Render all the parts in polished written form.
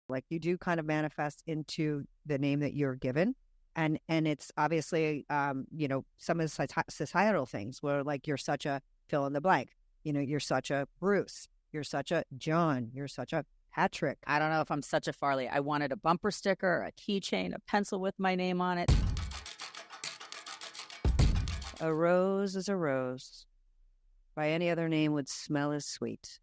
Like you do kind of manifest into the name that you're given. And it's obviously, some of the societal things where like you're such a fill in the blank. You're such a Bruce. You're such a John. You're such a Patrick. I don't know if I'm such a Farley. I wanted a bumper sticker, a keychain, a pencil with my name on it. A rose is a rose. By any other name would smell as sweet.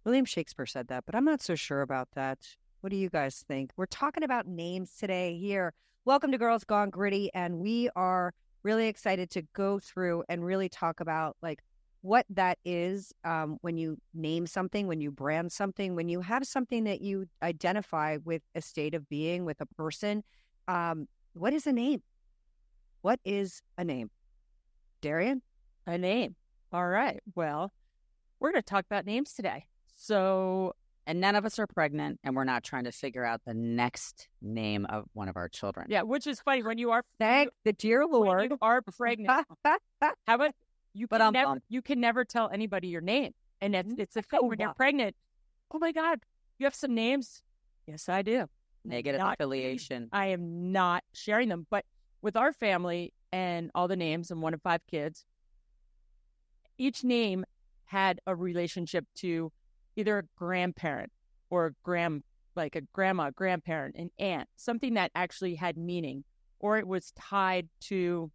William Shakespeare said that, but I'm not so sure about that. What do you guys think? We're talking about names today here. Welcome to Girls Gone Gritty, and we are really excited to go through and really talk about like what that is when you name something, when you brand something, when you have something that you identify with a state of being, with a person. What is a name? What is a name? Darian? A name. All right. Well, we're going to talk about names today. So, and none of us are pregnant, and we're not trying to figure out the next name of one of our children. Yeah, which is funny when you are. Thank the dear Lord. When you are pregnant. How about you? You can never tell anybody your name, and it's a thing when you're pregnant. Oh my God, you have some names. Yes, I do. Negative affiliation. I am not sharing them, but with our family and all the names and one of 5 kids, each name had a relationship to either a grandparent or like a grandma, grandparent, an aunt, something that actually had meaning, or it was tied to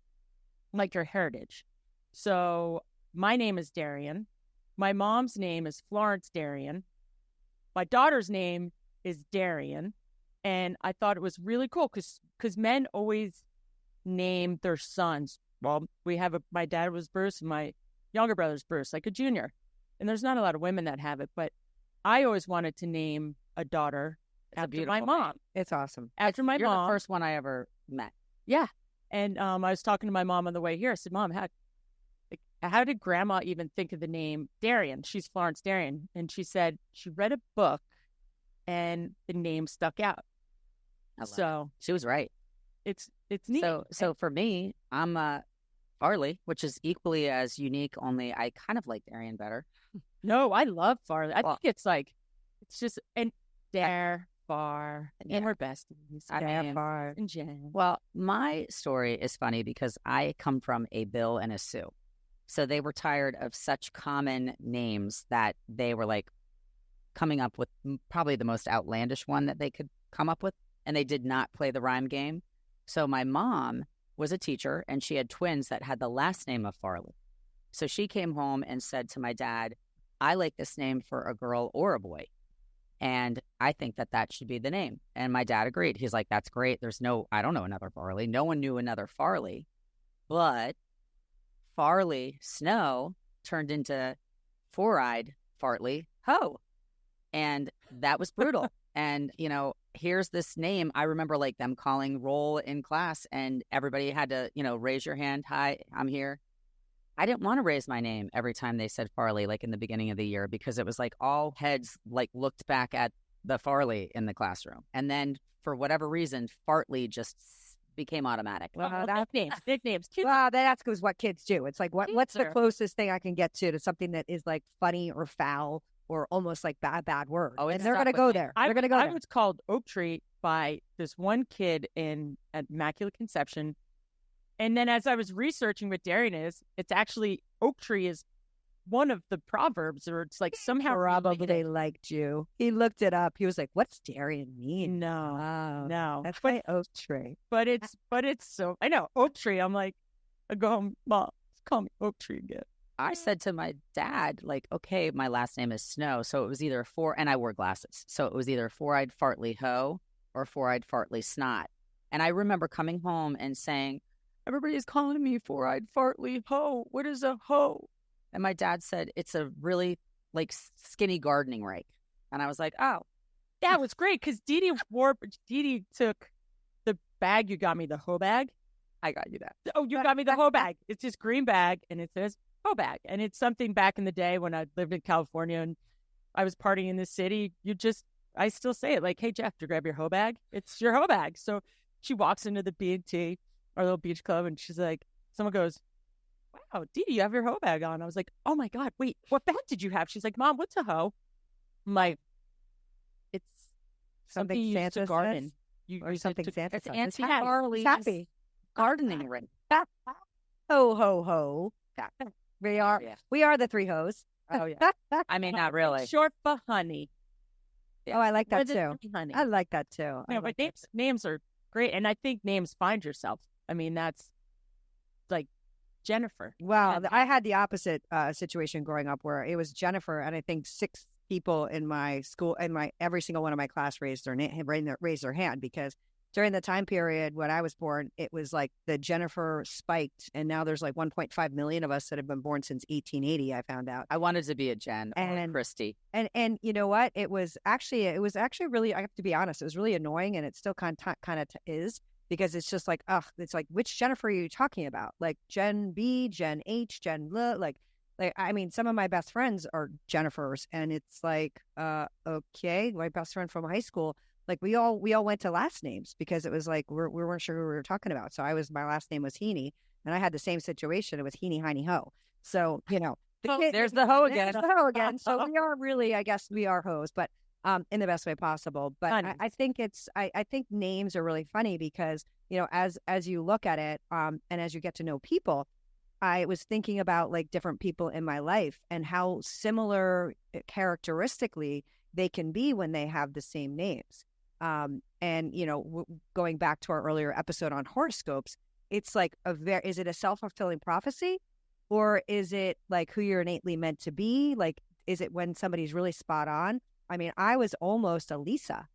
like your heritage. So my name is Darian. My mom's name is Florence Darian. My daughter's name is Darian. And I thought it was really cool because men always name their sons. Well, my dad was Bruce and my younger brother's Bruce, like a junior. And there's not a lot of women that have it, but I always wanted to name a daughter after my mom. It's awesome. After my You're mom. The first one I ever met. Yeah. And I was talking to my mom on the way here. I said, Mom, how did Grandma even think of the name Darian? She's Florence Darian. And she said she read a book and the name stuck out. So she was right. It's neat. So for me, I'm Farley, which is equally as unique, only I kind of like Darian better. No, I love Farley. I think it's just, and Dare, Far, and we're besties. Dare, Far, and Jen. Well, my story is funny because I come from a Bill and a Sue. So they were tired of such common names that they were like coming up with probably the most outlandish one that they could come up with. And they did not play the rhyme game. So my mom was a teacher, and she had twins that had the last name of Farley. So she came home and said to my dad, I like this name for a girl or a boy, and I think that should be the name. And my dad agreed. He's like, that's great. I don't know another Farley. No one knew another Farley. But Farley Snow turned into Four-Eyed Fartley Ho. And that was brutal. And, here's this name. I remember like them calling roll in class and everybody had to, raise your hand. Hi, I'm here. I didn't want to raise my name every time they said Farley, like in the beginning of the year, because it was like all heads like looked back at the Farley in the classroom. And then for whatever reason, Fartley just became automatic. Well, nicknames. Well, that's because what kids do. It's like, what's the closest thing I can get to something that is like funny or foul or almost like bad word. Oh, and they're going to go there. They're going to go there. I was called Oak Tree by this one kid at Immaculate Conception. And then as I was researching what Darian is, it's actually Oak Tree is one of the proverbs, or it's like somehow probably they liked you. He looked it up. He was like, "What's Darian mean?" No, that's my Oak Tree. But it's so I know Oak Tree. I'm like, I go home, Mom, call me Oak Tree again. I said to my dad, like, okay, my last name is Snow. So it was either and I wore glasses. So it was either Four-Eyed Fartley Ho or Four-Eyed Fartley Snot. And I remember coming home and saying, everybody's calling me Four-Eyed Fartley Ho. What is a hoe? And my dad said, it's a really like skinny gardening rake. And I was like, oh. That was great because Dee took the bag you got me, the hoe bag. I got you that. Oh, you got me the hoe bag. It's this green bag and it says hoe bag. And it's something back in the day when I lived in California and I was partying in the city. I still say it like, hey, Jeff, do you grab your hoe bag? It's your hoe bag. So she walks into the B&T, our little beach club, and she's like, someone goes, wow, Dee, you have your hoe bag on. I was like, oh my God, wait, what bag did you have? She's like, Mom, what's a hoe? I'm like, something you used Santa to garden. says? You Or used something to, Santa It's says. Auntie happy. Farley's It's happy. gardening ring. Ho, ho, ho. Yeah. We are the three hoes. Oh yeah. I mean, not really. Short for honey. Oh, I like We're that the too. three honey. I like that too. I Yeah, like but that names are great, and I think names find yourself. I mean, that's like Jennifer. Well, I had the opposite situation growing up where it was Jennifer, and I think 6 people in my school, every single one of my class raised their hand because during the time period when I was born, it was like the Jennifer spiked, and now there's like 1.5 million of us that have been born since 1880. I found out. I wanted to be a Jen or a Christy. And you know what? It was actually really, I have to be honest, it was really annoying, and it still kind of is. Because it's just like, it's like, which Jennifer are you talking about? Like Jen B, Jen H, Jen L, like, I mean, some of my best friends are Jennifers, and it's like, okay, my best friend from high school, like we all went to last names because it was like we weren't sure who we were talking about. So my last name was Heaney, and I had the same situation. It was Heaney, Heiny, Ho. So There's the hoe again. There's the hoe again. So we are really, I guess, we are hoes, but in the best way possible. But I think I think names are really funny because, as you look at it, and as you get to know people, I was thinking about like different people in my life and how similar characteristically they can be when they have the same names. And going back to our earlier episode on horoscopes, it's like is it a self-fulfilling prophecy, or is it like who you're innately meant to be? Like, is it when somebody's really spot on? I mean, I was almost a Lisa,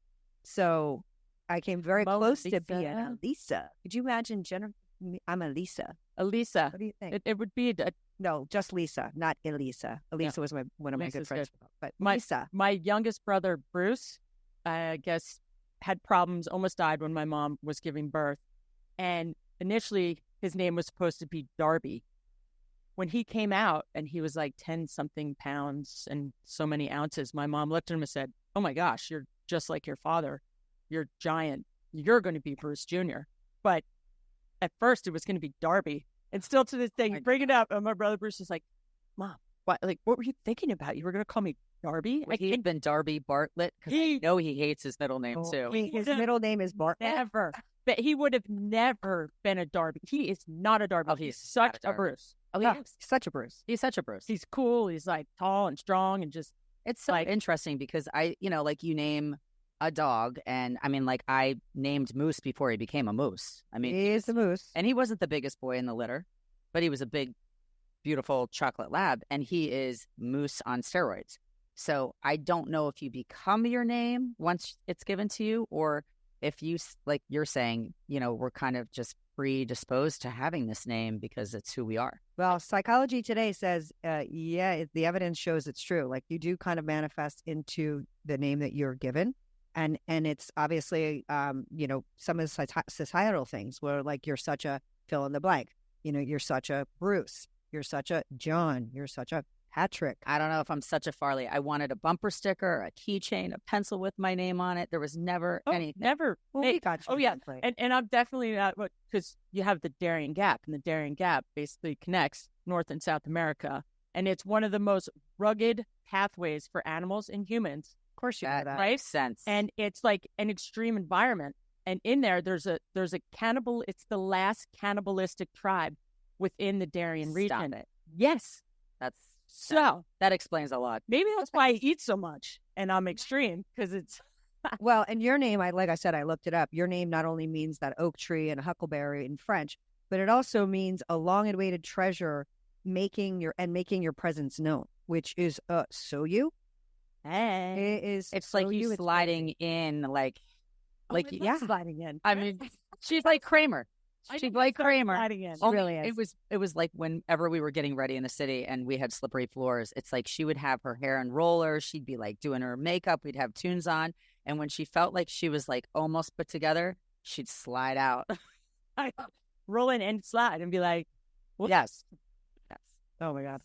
so I came very close to being a Lisa. Could you imagine, Jennifer? I'm a Lisa. Elisa. What do you think? It would be no, just Lisa, not Elisa. Elisa was one of my good friends. Good. But Lisa. My youngest brother, Bruce, I guess, had problems, almost died when my mom was giving birth. And initially, his name was supposed to be Darby. When he came out and he was like 10-something pounds and so many ounces, my mom looked at him and said, "Oh my gosh, you're just like your father. You're giant. You're going to be Bruce Jr." But at first, it was going to be Darby. And still to this day, you bring it up, and my brother Bruce is like, "Mom, what were you thinking about? You were going to call me Darby?" Would he have been Darby Bartlett? Because I know he hates his middle name too. His middle name is Bartlett. Never. But he would have never been a Darby. He is not a Darby. Oh, he's such a Bruce. Oh, he's such a Bruce. He's such a Bruce. He's cool. He's like tall and strong and just. It's so interesting because like you name a dog, and I mean, like I named Moose before he became a moose. I mean, he is the moose, and he wasn't the biggest boy in the litter, but he was a big, beautiful chocolate lab, and he is Moose on steroids. So I don't know if you become your name once it's given to you, or if you, like you're saying, we're kind of just predisposed to having this name because it's who we are. Well, psychology today says, the evidence shows it's true. Like you do kind of manifest into the name that you're given. And it's obviously, some of the societal things where like you're such a fill in the blank. You're such a Bruce. You're such a John. You're such a Patrick. I don't know if I'm such a Farley. I wanted a bumper sticker, a keychain, a pencil with my name on it. There was never anything. Never. Well, we got you. Oh, yeah. And I'm definitely not, because you have the Darian Gap, and the Darian Gap basically connects North and South America. And it's one of the most rugged pathways for animals and humans. Of course you know that. Right? Makes sense. And it's like an extreme environment. And in there, there's a cannibal. It's the last cannibalistic tribe within the Darian region. Stop it. Yes. That explains a lot. Maybe that's why I eat so much and I'm extreme, because it's. Well, and your name, like I said, I looked it up. Your name not only means that oak tree and huckleberry in French, but it also means a long and awaited treasure, making your presence known, which is so you. Hey. It is. It's so like you sliding in, like sliding in. I mean, she's like Kramer. She's like Kramer. Really is. It was like whenever we were getting ready in the city and we had slippery floors, it's like she would have her hair in rollers. She'd be like doing her makeup. We'd have tunes on. And when she felt like she was like almost put together, she'd slide out. Roll in and slide and be like, whoops. Yes. Oh my God.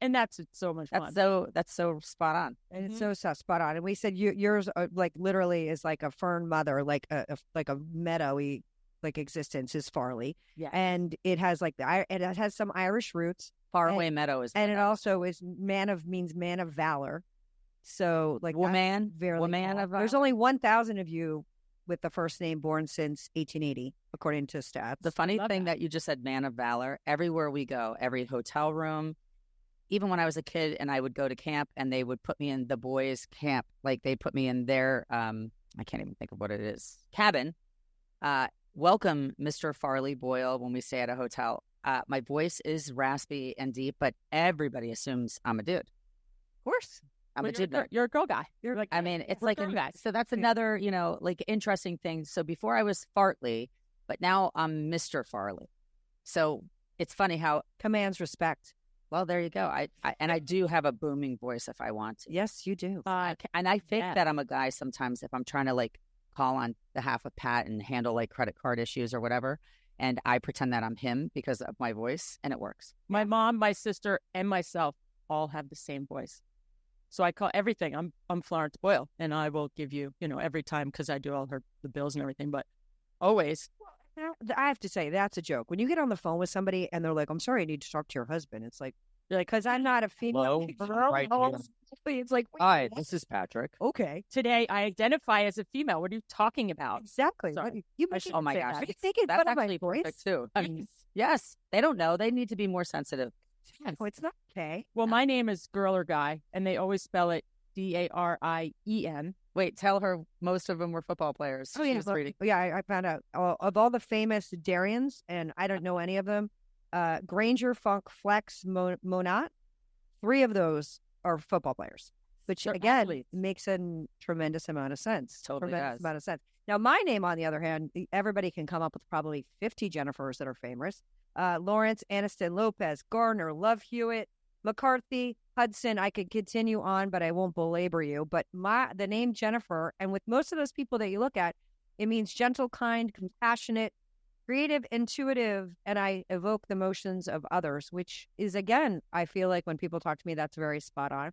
And that's so much fun. That's so spot on. And it's so spot on. And we said yours like literally is like a fern mother, like a meadowy like existence is Farley. Yeah. And it has like it has some Irish roots. Faraway meadow is, and it also is means man of valor. So, like, Woman, very woman small. of There's only 1,000 of you with the first name born since 1880, according to stats. The funny thing that you just said, man of valor, everywhere we go, every hotel room, even when I was a kid and I would go to camp and they would put me in the boys' camp, like they put me in their, I can't even think of what it is, cabin. Welcome, Mr. Farley Boyle, when we stay at a hotel. My voice is raspy and deep, but everybody assumes I'm a dude. Of course. I'm a dude. You're a girl guy. You're like, I mean, it's we're like, girl guys. so that's another, like interesting thing. So before I was Fartley, but now I'm Mr. Farley. So it's funny how, Commands respect. well, there you go. I do have a booming voice if I want to. Yes, you do. And I think yes. that I'm a guy sometimes if I'm trying to like call on behalf of Pat and handle like credit card issues or whatever. And I pretend that I'm him because of my voice and it works. My mom, my sister, and myself all have the same voice. So I call everything. I'm Florence Boyle, and I will give you, every time because I do all the bills and everything. But always, Now, I have to say, that's a joke. When you get on the phone with somebody and they're like, I'm sorry, I need to talk to your husband. It's like, because I'm not a female. Right here. It's like, wait, Hi, what? this is Patrick. Okay. today I identify as a female. What are you talking about? Exactly. Sorry. What- You I make should- it- Oh my say gosh. Are you that. thinking That's fun of my actually voice? perfect too. Yes, they don't know. They need to be more sensitive. No, it's not okay. Well, my name is girl or guy, and they always spell it Darien. Wait, tell her most of them were football players. Oh, She yeah. was Look, reading. yeah, I found out. Of all the famous Darians, and I don't know any of them, Granger, Funk, Flex, Monat, 3 of those are football players, which They're again athletes. makes a tremendous amount of sense. Totally tremendous does. amount of sense. Now, my name, on the other hand, everybody can come up with probably 50 Jennifers that are famous. Lawrence, Aniston, Lopez, Gardner, Love Hewitt, McCarthy, Hudson. I could continue on, but I won't belabor you. But the name Jennifer, and with most of those people that you look at, it means gentle, kind, compassionate, creative, intuitive, and I evoke the emotions of others, which is, again, I feel like when people talk to me, that's very spot on.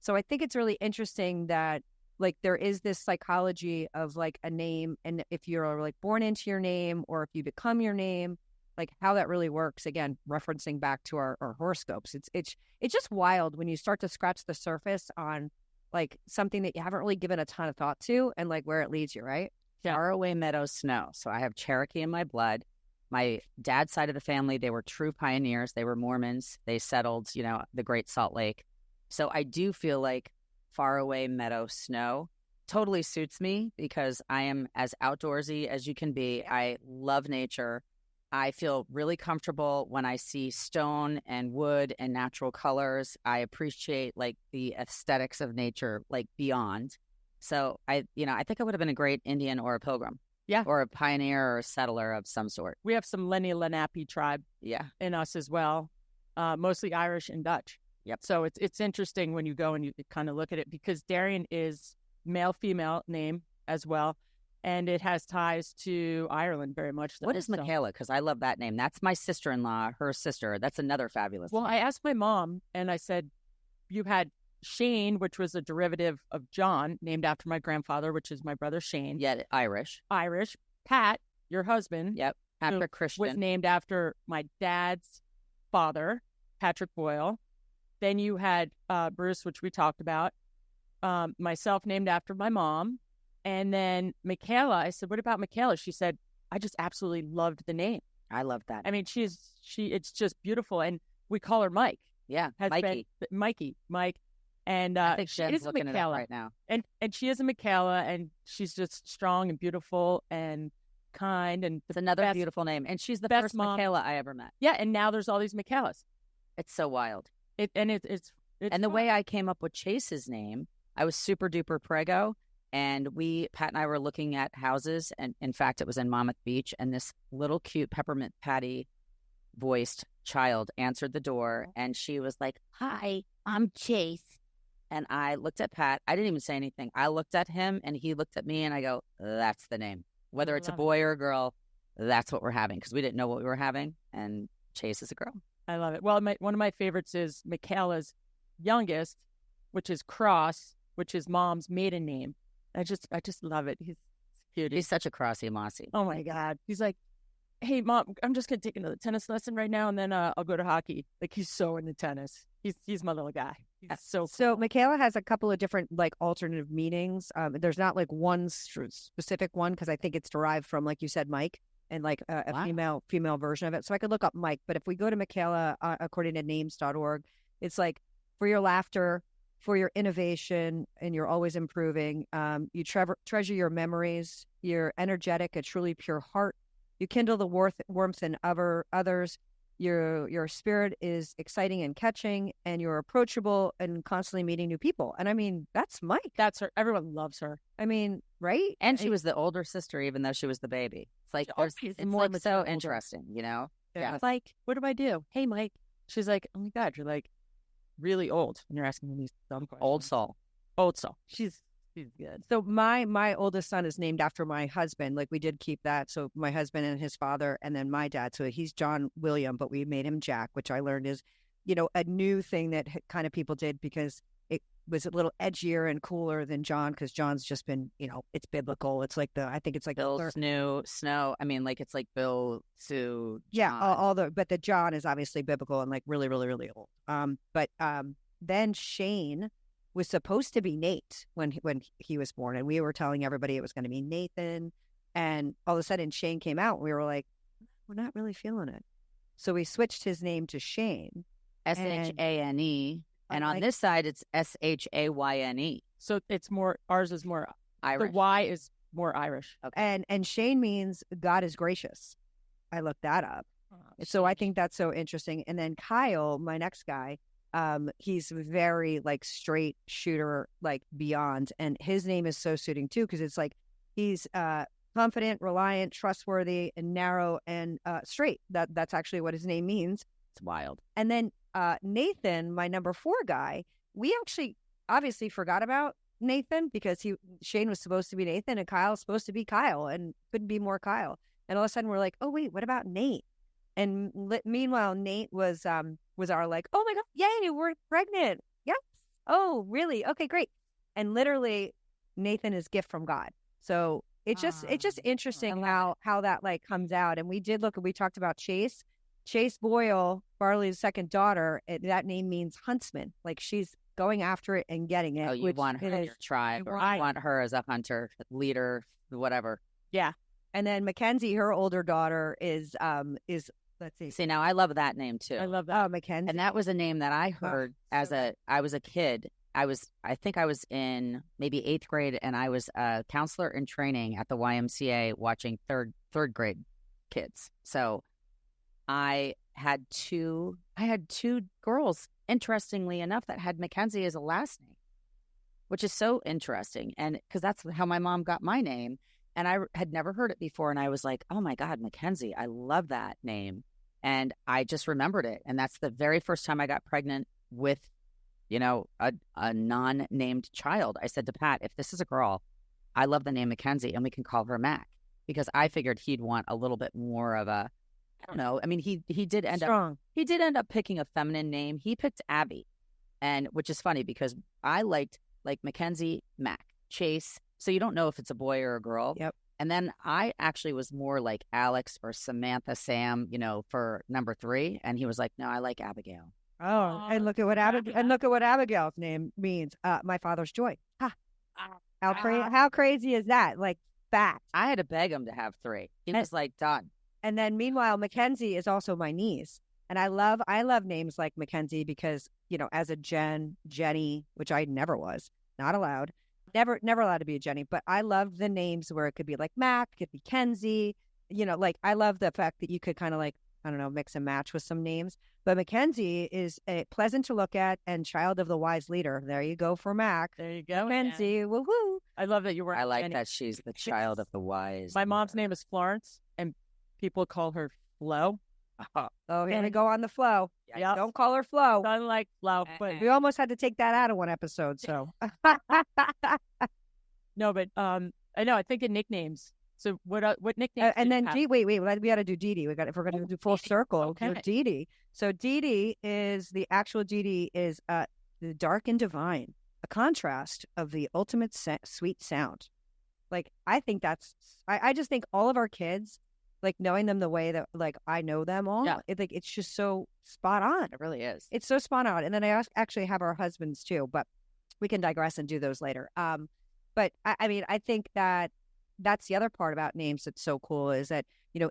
So I think it's really interesting that, like, there is this psychology of, like, a name, and if you're, like, born into your name or if you become your name, like, how that really works. Again, referencing back to our horoscopes. It's just wild when you start to scratch the surface on, like, something that you haven't really given a ton of thought to and, like, where it leads you, right? Yeah. Faraway Meadow Snow. So I have Cherokee in my blood. My dad's side of the family, they were true pioneers. They were Mormons. They settled, the Great Salt Lake. So I do feel like Faraway Meadow Snow totally suits me because I am as outdoorsy as you can be. I love nature. I feel really comfortable when I see stone and wood and natural colors. I appreciate like the aesthetics of nature, like beyond. So I think I would have been a great Indian or a pilgrim. Yeah. Or a pioneer or a settler of some sort. We have some Lenni Lenape tribe Yeah. in us as well, mostly Irish and Dutch. Yep. So it's interesting when you go and you kind of look at it because Darian is male-female name as well, and it has ties to Ireland very much. What is Michaela? Because I love that name. That's my sister-in-law, her sister. That's another fabulous Well, name. I asked my mom, and I said, you had Shane, which was a derivative of John, named after my grandfather, which is my brother Shane. Yet Irish. Irish. Pat, your husband. Yep. Patrick Christian. Was named after my dad's father, Patrick Boyle. Then you had Bruce, which we talked about. Myself named after my mom. And then Michaela, I said, what about Michaela? She said, I just absolutely loved the name. I love that. I mean, it's just beautiful. And we call her Mike. Yeah, Mike. And I think she Jen's is a looking it up Michaela. right now. And she is a Michaela, and she's just strong and beautiful and kind. And It's another best- beautiful name. And she's the best first mom. Michaela I ever met. Yeah, and now there's all these Michaelas. It's so wild. It's And the fun. way I came up with Chase's name, I was super duper prego. And Pat and I were looking at houses. And in fact, it was in Monmouth Beach. And this little cute peppermint patty voiced child answered the door. And she was like, hi, I'm Chase. And I looked at Pat. I didn't even say anything. I looked at him and he looked at me and I go, that's the name. Whether it's a love it. boy or a girl, that's what we're having. Because we didn't know what we were having. And Chase is a girl. I love it. Well, one of my favorites is Michaela's youngest, which is Cross, which is mom's maiden name. I just love it. He's cute. He's such a crossy mossy. Oh my God. He's like, hey mom, I'm just gonna take another tennis lesson right now, and then I'll go to hockey. Like he's so into tennis. He's my little guy. So cool. So Michaela has a couple of different like alternative meanings. There's not like one specific one because I think it's derived from, like you said, Mike, and like a female version of it. So I could look up Mike, but if we go to Michaela, according to names.org, it's like for your laughter, for your innovation, and you're always improving. You treasure your memories. You're energetic, a truly pure heart. You kindle the warmth in others. Your spirit is exciting and catching, and you're approachable and constantly meeting new people. And I mean, that's Mike. That's her. Everyone loves her. I mean, right? And she was the older sister, even though she was the baby. It's like it's more like so interesting, you know? Yeah. Like, what do I do? Hey, Mike. She's like, oh my God, you're like really old. And you're asking me these dumb questions. Old soul. Old soul. She's good. So my oldest son is named after my husband. Like we did keep that. So my husband and his father, and then my dad. So he's John William, but we made him Jack, which I learned is, a new thing that kind of people did because it was a little edgier and cooler than John, because John's just been, it's biblical. It's like I think it's like Bill Snow. I mean, like it's like Bill Sue. Yeah, but the John is obviously biblical and like really, really, really old. But then Shane was supposed to be Nate when he was born, and we were telling everybody it was going to be Nathan, and all of a sudden Shane came out and we were like, we're not really feeling it, so we switched his name to Shane, Shane, and on this side it's Shayne. So it's more, ours is more Irish. The Y is more Irish. Okay. And Shane means God is gracious. I looked that up. So I think that's so interesting. And then Kyle, my next guy, he's very like straight shooter, like beyond, and his name is so suiting too, because it's like he's confident, reliant, trustworthy, and narrow and straight. That's actually what his name means. It's wild. And then Nathan, my number 4 guy, we actually obviously forgot about Nathan because Shane was supposed to be Nathan and Kyle was supposed to be Kyle, and couldn't be more Kyle. And all of a sudden we're like, oh wait, what about Nate? And meanwhile, Nate was our like, oh my God, yay, we're pregnant. Yes. Oh, really? Okay, great. And literally, Nathan is gift from God. So it's just interesting how that like comes out. And we did we talked about Chase Boyle, Farley's second daughter. That name means huntsman. Like she's going after it and getting it. Oh, you want her in your tribe, or you want her as a hunter, leader, whatever. Yeah. And then Mackenzie, her older daughter, is let's see. See, now I love that name too. I love that. Oh, Mackenzie. And that was a name that I heard I was a kid. I think I was in maybe 8th grade, and I was a counselor in training at the YMCA watching third grade kids. So I had two girls, interestingly enough, that had Mackenzie as a last name, which is so interesting. And because that's how my mom got my name. And I had never heard it before. And I was like, oh my God, Mackenzie, I love that name. And I just remembered it. And that's the very first time I got pregnant with, a non-named child. I said to Pat, if this is a girl, I love the name Mackenzie, and we can call her Mac, because I figured he'd want a little bit more of a, I don't know. I mean, he did end up picking a feminine name. He picked Abby, and which is funny because I liked like Mackenzie, Mac, Chase. So you don't know if it's a boy or a girl. Yep. And then I actually was more like Alex or Samantha, Sam, for number 3. And he was like, no, I like Abigail. Oh, and look at what Abigail's name means. My father's joy. Ha. How crazy is that? Like fact. I had to beg him to have 3. He was like, done. And then meanwhile, Mackenzie is also my niece. And I love names like Mackenzie because, as a Jenny, which I never was, not allowed. Never allowed to be a Jenny, but I love the names where it could be like Mac, it could be Kenzie, like I love the fact that you could kind of like, I don't know, mix and match with some names. But Mackenzie is pleasant to look at and child of the wise leader. There you go for Mac. There you go. Mackenzie, woohoo. I love that you were. I like that she's the child of the wise. My mom's name is Florence, and people call her Flo. Oh, here we go on the Flo. Yeah. Don't call her Flo. I like Flo, but we almost had to take that out of one episode. So no, but I know. I think in nicknames. So what nicknames? And then wait, we got to do Dee Dee. If we're going to do full circle, okay. Dee Dee. So Dee Dee is the the dark and divine, a contrast of the ultimate sweet sound. Like I think I just think all of our kids. like knowing them the way that like I know them all. Yeah. It's just so spot on. It really is. It's so spot on. And then I actually have our husbands too, but we can digress and do those later. But I mean, I think that that's the other part about names that's so cool is that,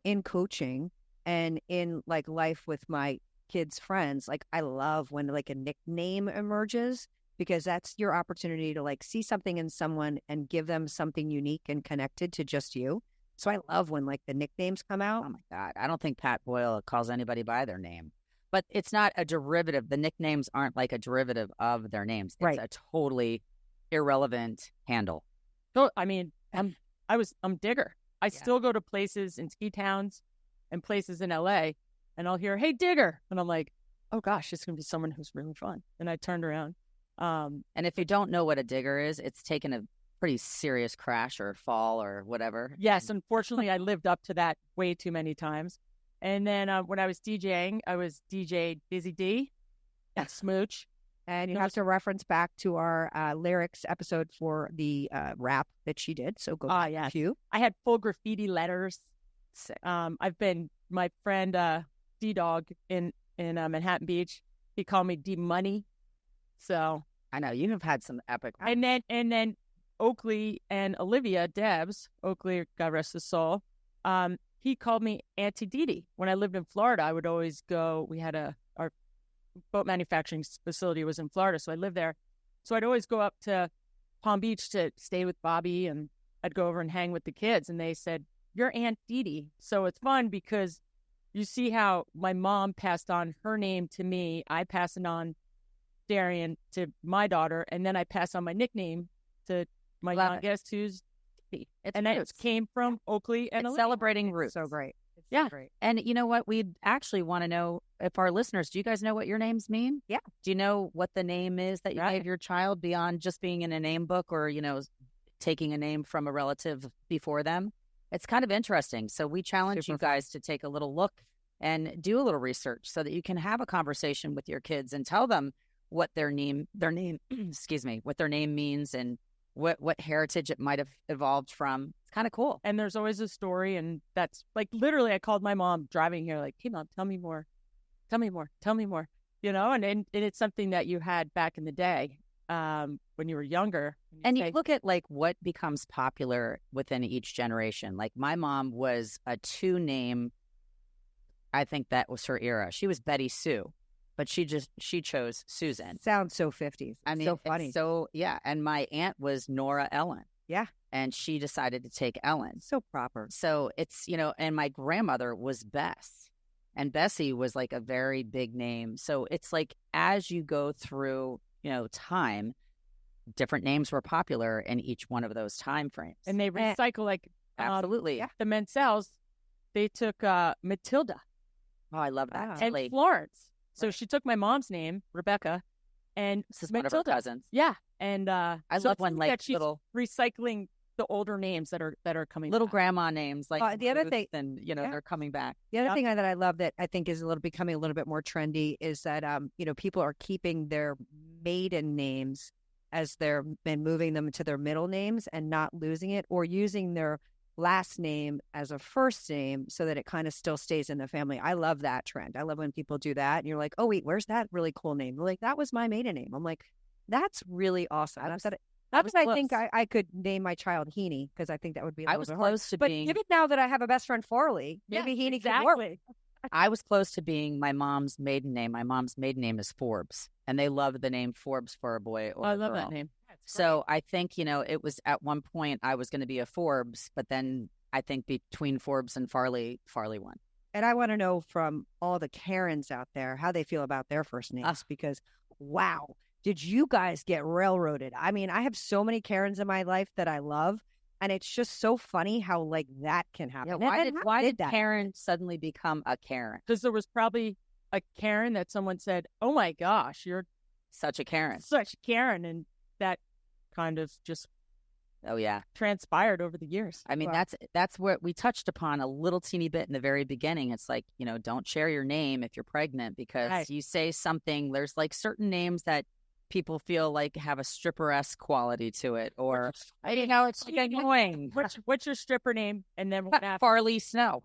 in coaching and in like life with my kids' friends, like I love when like a nickname emerges because that's your opportunity to like see something in someone and give them something unique and connected to just you. So I love when like the nicknames come out. Oh my God. I don't think Pat Boyle calls anybody by their name, but it's not a derivative. The nicknames aren't like a derivative of their names. It's Right. a totally irrelevant handle. So, I mean, I'm Digger. I still go to places in ski towns and places in LA and I'll hear, "Hey, Digger." And I'm like, oh gosh, it's going to be someone who's really fun. And I turned around. And if you don't know what a digger is, it's taken a pretty serious crash or fall or whatever. Yes, unfortunately, I lived up to that way too many times. And then when I was DJing, I was DJ Busy D at Smooch. And you have to reference back to our lyrics episode for the rap that she did. So go back yes. to. I had full graffiti letters. Sick. I've been my friend D-Dog in Manhattan Beach. He called me D-Money. So I know you have had some epic. and then Oakley and Olivia Debs, Oakley, God rest his soul. He called me Auntie Didi. When I lived in Florida, I would always go. We had our boat manufacturing facility was in Florida, so I lived there. So I'd always go up to Palm Beach to stay with Bobby, and I'd go over and hang with the kids. And they said, "You're Aunt Didi." So it's fun because you see how my mom passed on her name to me. I pass it on Darian to my daughter, and then I pass on my nickname to my youngest, who's Didi. And that came from Oakley and It's celebrating roots. So great. It's Yeah. Great. And you know what? We'd actually want to know if our listeners, do you guys know what your names mean? Yeah. Do you know what the name is that you gave your child beyond just being in a name book or, taking a name from a relative before them? It's kind of interesting. So we challenge you guys to take a little look and do a little research so that you can have a conversation with your kids and tell them what their name, excuse me, what their name means and what heritage it might have evolved from. It's kind of cool. And there's always a story, and that's like literally I called my mom driving here, like, "Hey, Mom, tell me more. Tell me more. Tell me more." And it's something that you had back in the day when you were younger. And you look at like what becomes popular within each generation. Like my mom was a 2-name. I think that was her era. She was Betty Sue, but she chose Susan. Sounds so 50s. I mean, so funny. Yeah. And my aunt was Nora Ellen. Yeah. And she decided to take Ellen. So proper. So it's, and my grandmother was Bess. And Bessie was like a very big name. So it's like as you go through, time, different names were popular in each one of those time frames. And they recycle absolutely. The Menzells, they took Matilda. Oh, I love that. And Florence. So she took my mom's name, Rebecca, and This is Matilda. one of her cousins. Yeah. And I love when like she's little recycling the older names that are coming little back. grandma names like the other Ruth thing, and they're coming back. The other thing that I love that I think is becoming a little bit more trendy is that people are keeping their maiden names as they're been moving them to their middle names and not losing it, or using their last name as a first name so that it kind of still stays in the family. I love that trend. I love when people do that and you're like, "Oh wait, where's that really cool name?" They're like, "That was my maiden name." I'm like, "That's really awesome." That's what I think I could name my child Heaney, because I think that would be a little bit close hard. to being. But given now that I have a best friend Farley, maybe Heaney could work. I was close to being my mom's maiden name. My mom's maiden name is Forbes, and they love the name Forbes for a boy or a girl. I love that name. So I think, it was at one point I was going to be a Forbes, but then I think between Forbes and Farley won. And I want to know from all the Karens out there how they feel about their first names, because wow, did you guys get railroaded? I mean, I have so many Karens in my life that I love, and it's just so funny how like that can happen. Yeah, why did Karen suddenly become a Karen? Because there was probably a Karen that someone said, "Oh my gosh, you're such a Karen." Such a Karen. And that kind of just transpired over the years. I mean, that's what we touched upon a little teeny bit in the very beginning. It's like, don't share your name if you're pregnant, because you say something, there's like certain names that people feel like have a stripper-esque quality to it, or it's like annoying. What's your stripper name? And then we're gonna have Farley Snow.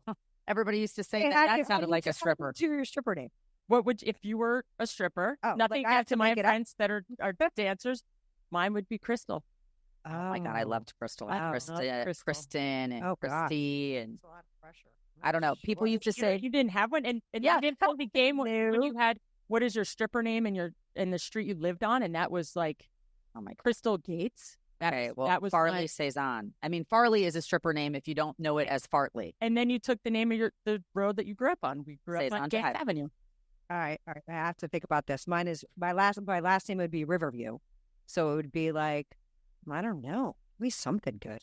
Everybody used to say And that sounded like a stripper. To your stripper name. What would if you were a stripper? Oh, nothing like I have to to my make it friends that are dancers. Mine would be Crystal. Oh my God, I loved Crystal. Wow. Kristen and Oh, God. Christy and It's a lot of pressure. I don't know. People used to say, You didn't have one, and Yeah. you didn't play the game when No. you had what is your stripper name and the street you lived on, and that was like "Oh my God." Crystal Gates. Okay, well, that was Farley my- Cezanne. I mean, Farley is a stripper name if you don't know it as Fartley. And then you took the name of the road that you grew up on. We grew up Cezanne on Gant Drive. Avenue. All right. I have to think about this. Mine is my last name would be Riverview, so it would be like I don't know, at least something good.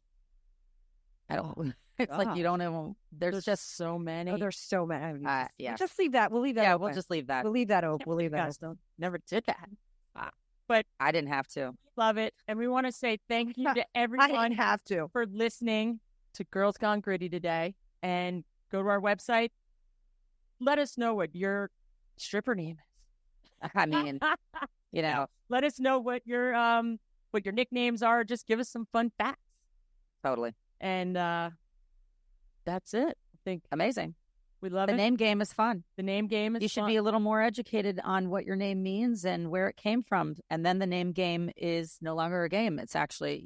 I don't. It's like you don't know. There's just so many. Oh, there's so many. yes. Just leave that. We'll leave that. Yeah, open. we'll just leave that. We'll leave that open. We'll leave that. Guys Open. never did that. I didn't have to. Love it. And we want to say thank you to I everyone didn't have to. for listening to Girls Gone Gritty today. And go to our website. Let us know what your stripper name is. I mean, you know, Let us know what your nicknames are. Just give us some fun facts. totally And that's it. I think amazing. we love The it. name game is fun. The name game is You should fun. be a little more educated on what your name means and where it came from. And then the name game is no longer a game. It's actually,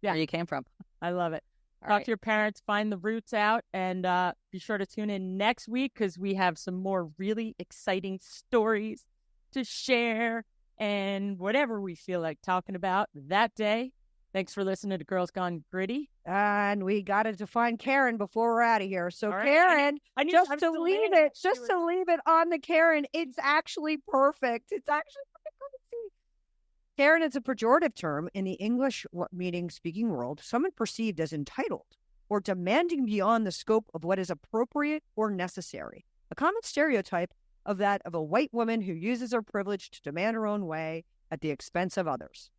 where you came from. I love it. All Talk right. to your parents, find the roots out, and be sure to tune in next week because we have some more really exciting stories to share and whatever we feel like talking about that day. Thanks for listening to Girls Gone Gritty. And we got to define Karen before we're out of here. So All right. Karen, I need just I'm to still leave landing. it, just to leave it on the Karen, it's actually perfect. It's actually perfect. Karen is a pejorative term in the English meaning speaking world, someone perceived as entitled or demanding beyond the scope of what is appropriate or necessary. A common stereotype of that of a white woman who uses her privilege to demand her own way at the expense of others,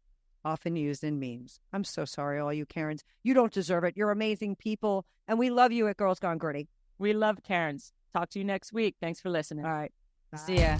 often used in memes. I'm so sorry, all you Karens. You don't deserve it. You're amazing people, and we love you at Girls Gone Gritty. We love Karens. Talk to you next week. Thanks for listening. All right. See ya.